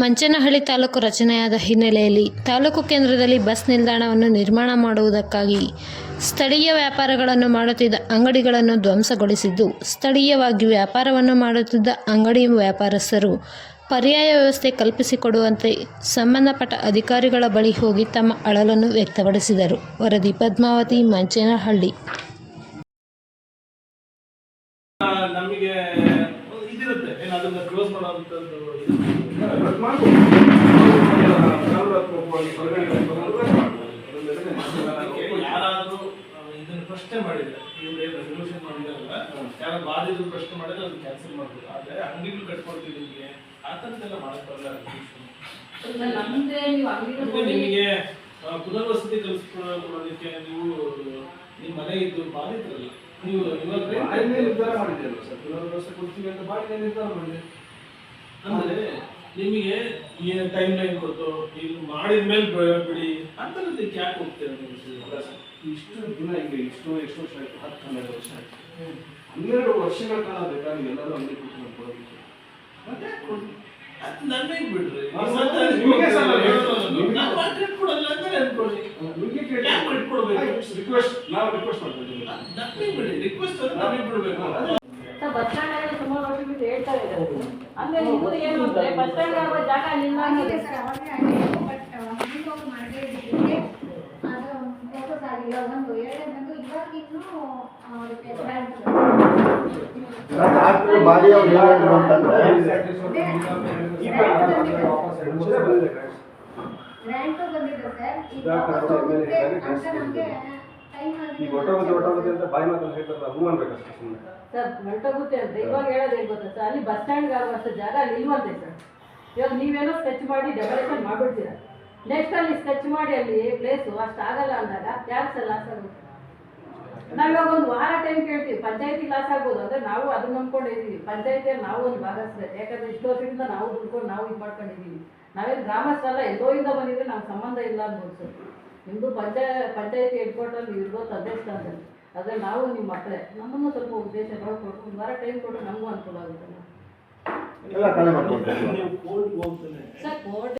ಮಂಚನಹಳ್ಳಿ ತಾಲೂಕು ರಚನೆಯಾದ ಹಿನ್ನೆಲೆಯಲ್ಲಿ ತಾಲೂಕು ಕೇಂದ್ರದಲ್ಲಿ ಬಸ್ ನಿಲ್ದಾಣವನ್ನು ನಿರ್ಮಾಣ ಮಾಡುವುದಕ್ಕಾಗಿ ಸ್ಥಳೀಯ ವ್ಯಾಪಾರಗಳನ್ನು ಮಾಡುತ್ತಿದ್ದ ಅಂಗಡಿಗಳನ್ನು ಧ್ವಂಸಗೊಳಿಸಿದ್ದು, ಸ್ಥಳೀಯವಾಗಿ ವ್ಯಾಪಾರವನ್ನು ಮಾಡುತ್ತಿದ್ದ ಅಂಗಡಿ ವ್ಯಾಪಾರಸ್ಥರು ಪರ್ಯಾಯ ವ್ಯವಸ್ಥೆ ಕಲ್ಪಿಸಿಕೊಡುವಂತೆ ಸಂಬಂಧಪಟ್ಟ ಅಧಿಕಾರಿಗಳ ಬಳಿ ಹೋಗಿ ತಮ್ಮ ಅಳಲನ್ನು ವ್ಯಕ್ತಪಡಿಸಿದರು. ವರದಿ ಪದ್ಮಾವತಿ, ಮಂಚನಹಳ್ಳಿ. ನಮಗೆ ಇದಿರುತ್ತೆ ಅದನ್ನ ಕ್ಲೋಸ್ ಮಾಡೋಂಥದ್ದು ಯಾರಾದರೂ ಇದನ್ನು ಪ್ರಶ್ನೆ ಮಾಡಿದ್ರೆ ಇವ್ರು ರೆಸಲ್ಯೂಷನ್ ಮಾಡಿದಾರಲ್ಲ, ಯಾರು ಬಾಧಿತರು ಪ್ರಶ್ನೆ ಮಾಡಿದ್ರೆ ಅದನ್ನ ಕ್ಯಾನ್ಸಲ್ ಮಾಡ್ಬೋದು. ಆದರೆ ಅಂಗಡಿಗಳು ಕಟ್ಕೊಡ್ತೀವಿ ನಿಮಗೆ ಆ ಥರದ್ದೆಲ್ಲ ಮಾಡಕ್ ಬರಲ್ಲ. ನಿಮಗೆ ಪುನರ್ವಸತಿ ಕಲಿಸ್ಕೊಡೋದಕ್ಕೆ ನೀವು ನಿಮ್ಮ ಮನೆ ಇದ್ದು ಬಾಧಿತರಲ್ಲ, ನೀವು ನಿರ್ಧಾರ ಮಾಡಿದ್ದೀರಲ್ಲ ಸರ್, ಪುನರ್ವಸತಿ ಕೊಡ್ತೀವಿ ಅಂತ ಬಾಡಿಗೆ ನಿರ್ಧಾರ ಮಾಡಿದೆ. ಅಂದರೆ ನಿಮಗೆ ಈ ಟೈಮ್ ಲೈನ್ ಕೊಟ್ಟು ಈಗ ಮಾಡಿದ ಮೇಲೆ ಬಿಡಿ ಅಂತಲ್ಲದಕ್ಕೆ ಯಾಕೆ ಹೋಗ್ತೀರಾ ನೀವು? ಇಷ್ಟು ದಿನ ಈಗ ಎಷ್ಟು ವರ್ಷ ಆಯ್ತು? 10-12 ವರ್ಷ ಆಯ್ತು. 12 ವರ್ಷಗಳ ಕಾಲ ಬೇಕಾಗಿ ಎಲ್ಲರೂ ಅಂಗಡಿ ಕೊಟ್ಟು ಕೊಡೋದಕ್ಕೆ ಮತ್ತೆ ನನಗೆ ಬಿಡ್ರಿ, ರಿಕ್ವೆಸ್ಟ್ ಮಾಡ್ತೀವಿ. ಬಿಡಿ, ರಿಕ್ವೆಸ್ಟ್ ನಮಗೆ ಬಿಡಬೇಕು. ಬಸ್ ಸ್ಟ್ಯಾಂಡ್ ಸುಮಾರು ವರ್ಷ ಬಿಟ್ಟು ಹೇಳ್ತಾ ಇದ್ದಾರೆ. ಅಂದ್ರೆ ನಿಮ್ಮದು ಏನು ಅಂದ್ರೆ ಬಸ್ ಸ್ಟ್ಯಾಂಡ್ ಆಗುವ ಜಾಗ ನಿಲ್ಲಾಗಿದೆ ಸರ್. ಸರ್ ಹೊರಟೋಗುತ್ತೆ ಅಂತ ಇವಾಗ ಹೇಳೋದು ಹೇಗೆ ಗೊತ್ತಾ ಸರ್? ಅಲ್ಲಿ ಬಸ್ ಸ್ಟ್ಯಾಂಡ್ಗೆ ಆಗುವಷ್ಟು ಜಾಗ ಅಲ್ಲಿ ಇಲ್ವಂತೆ ಸರ್. ಇವಾಗ ನೀವೇನೋ ಸ್ಕೆಚ್ ಮಾಡಿ ಡೆಕೋರೇಷನ್ ಮಾಡಿಬಿಡ್ತೀರ, ನೆಕ್ಸ್ಟ್ ಅಲ್ಲಿ ಸ್ಕೆಚ್ ಮಾಡಿ ಅಲ್ಲಿ ಪ್ಲೇಸು ಅಷ್ಟು ಆಗಲ್ಲ ಅಂದಾಗ ಯಾರು ಲಾಸ್ ಆಗುತ್ತೆ? ನಾವಿವಾಗ ಒಂದು ವಾರ ಟೈಮ್ ಕೇಳ್ತೀವಿ, ಪಂಚಾಯತಿ ಲಾಸ್ ಆಗ್ಬೋದು ಅಂದರೆ ನಾವು ಅದನ್ನ ನಂಬ್ಕೊಂಡಿದ್ದೀವಿ. ಪಂಚಾಯತಿಯಲ್ಲಿ ನಾವು ಒಂದು ಭಾಗಸ್ಬೇಕು, ಯಾಕಂದರೆ ಇಷ್ಟು ವರ್ಷದಿಂದ ನಾವು ದುಡ್ಕೊಂಡು ನಾವು ಇದು ಮಾಡ್ಕೊಂಡಿದ್ದೀವಿ. ನಾವೇನು ಗ್ರಾಮಸ್ಥರಲ್ಲ, ಎಲ್ಲೋಯಿಂದ ಬಂದಿದ್ರೆ ನಮ್ಗೆ ಸಂಬಂಧ ಇಲ್ಲ ಅನ್ಬೋದು ಸರ್. ನಿಮ್ಮದು ಪಂಚಾಯತಿ ಹೆಡ್ ಕ್ವಾರ್ಟರ್ ನೀವು ಇರ್ಬೋದು ಅಧ್ಯಕ್ಷ ಅಂತ, ಆದರೆ ನಾವು ನಿಮ್ಮ ಮಕ್ಕಳೇ, ನಮ್ಮನ್ನು ಸ್ವಲ್ಪ ಉದ್ದೇಶ ಕೊಟ್ಟು ಒಂದು ವಾರ ಟೈಮ್ ಕೊಟ್ಟು ನಮಗೂ ಅನುಕೂಲ ಆಗುತ್ತೆ. ನೀವು ಕೋರ್ಟ್ಗೆ ಹೋಗ್ತಾನೆ ಸರ್ ಕೋರ್ಟ್